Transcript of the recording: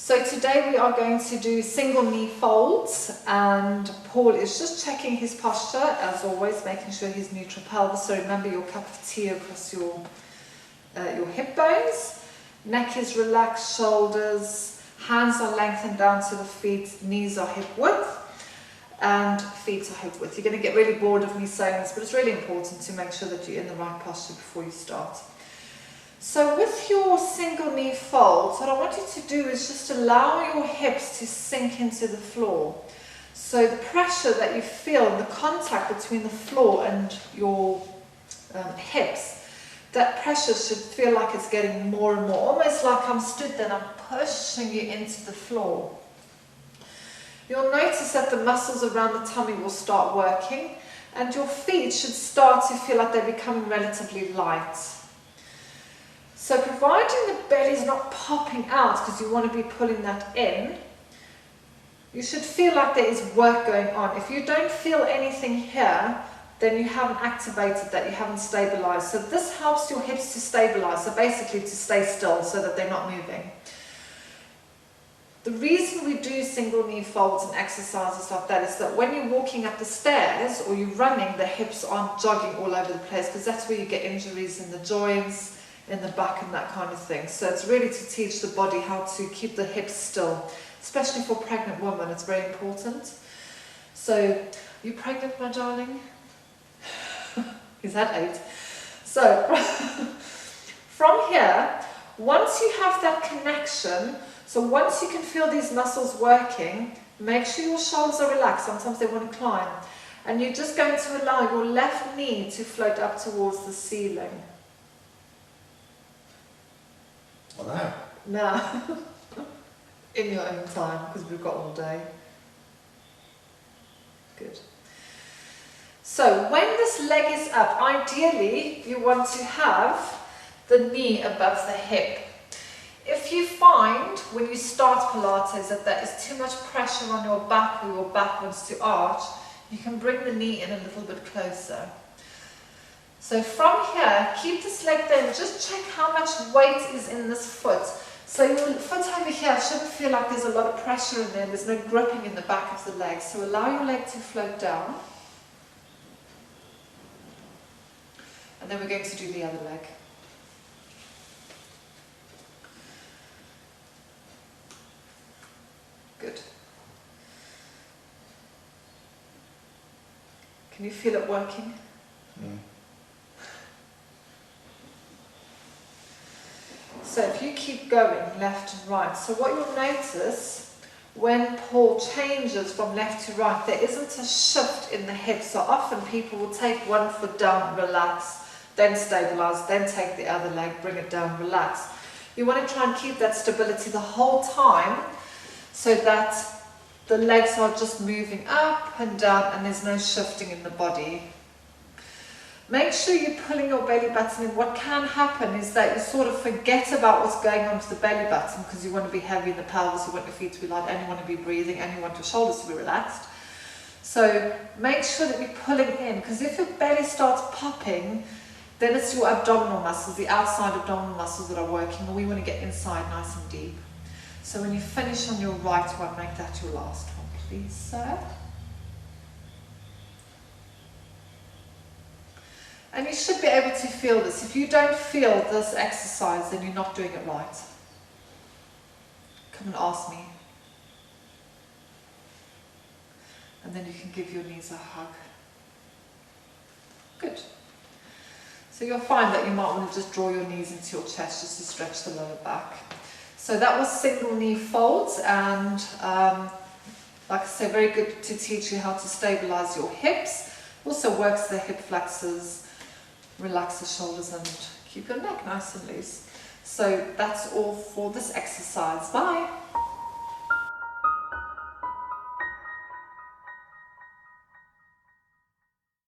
So today we are going to do single knee folds, and Paul is just checking his posture, as always, making sure he's neutral pelvis. So remember your cup of tea across your hip bones. Neck is relaxed, shoulders, hands are lengthened down to the feet, knees are hip width, and feet are hip width. You're going to get really bored of me saying this, but it's really important to make sure that you're in the right posture before you start. So with your single knee folds, what I want you to do is just allow your hips to sink into the floor. So the pressure that you feel, the contact between the floor and your hips, that pressure should feel like it's getting more and more, almost like I'm stood there and I'm pushing you into the floor. You'll notice that the muscles around the tummy will start working, and your feet should start to feel like they're becoming relatively light. So providing the belly's not popping out because you want to be pulling that in, you should feel like there is work going on. If you don't feel anything here, then you haven't activated that, you haven't stabilized. So this helps your hips to stabilize, so basically to stay still so that they're not moving. The reason we do single knee folds and exercises like that is that when you're walking up the stairs or you're running, the hips aren't jogging all over the place, because that's where you get injuries in the joints, in the back and that kind of thing. So it's really to teach the body how to keep the hips still, especially for pregnant women. It's very important. So, are you pregnant, my darling? He's had 8. So, from here, once you have that connection, so once you can feel these muscles working, make sure your shoulders are relaxed. Sometimes they want to climb. And you're just going to allow your left knee to float up towards the ceiling. Well, Now, in your own time, because we've got all day. Good. So when this leg is up, ideally you want to have the knee above the hip. If you find when you start Pilates that there is too much pressure on your back or your back wants to arch, you can bring the knee in a little bit closer. So from here, keep this leg there and just check how much weight is in this foot. So your foot over here shouldn't feel like there's a lot of pressure in there, there's no gripping in the back of the leg. So allow your leg to float down. And then we're going to do the other leg. Good. Can you feel it working? Mm. So if you keep going left and right, so what you'll notice when Paul changes from left to right, there isn't a shift in the hips. So often people will take one foot down, relax, then stabilize, then take the other leg, bring it down, relax. You want to try and keep that stability the whole time so that the legs are just moving up and down and there's no shifting in the body. Make sure you're pulling your belly button in. What can happen is that you sort of forget about what's going on with the belly button because you want to be heavy in the pelvis, you want your feet to be light, and you want to be breathing, and you want your shoulders to be relaxed. So make sure that you're pulling in, because if your belly starts popping, then it's your abdominal muscles, the outside abdominal muscles that are working, and we want to get inside nice and deep. So when you finish on your right one, make that your last one, please, sir. And you should be able to feel this. If you don't feel this exercise, then you're not doing it right. Come and ask me. And then you can give your knees a hug. Good. So you'll find that you might want to just draw your knees into your chest just to stretch the lower back. So that was single knee folds, and like I said, very good to teach you how to stabilize your hips. Also works the hip flexors, relax the shoulders, and keep your neck nice and loose. So that's all for this exercise. Bye.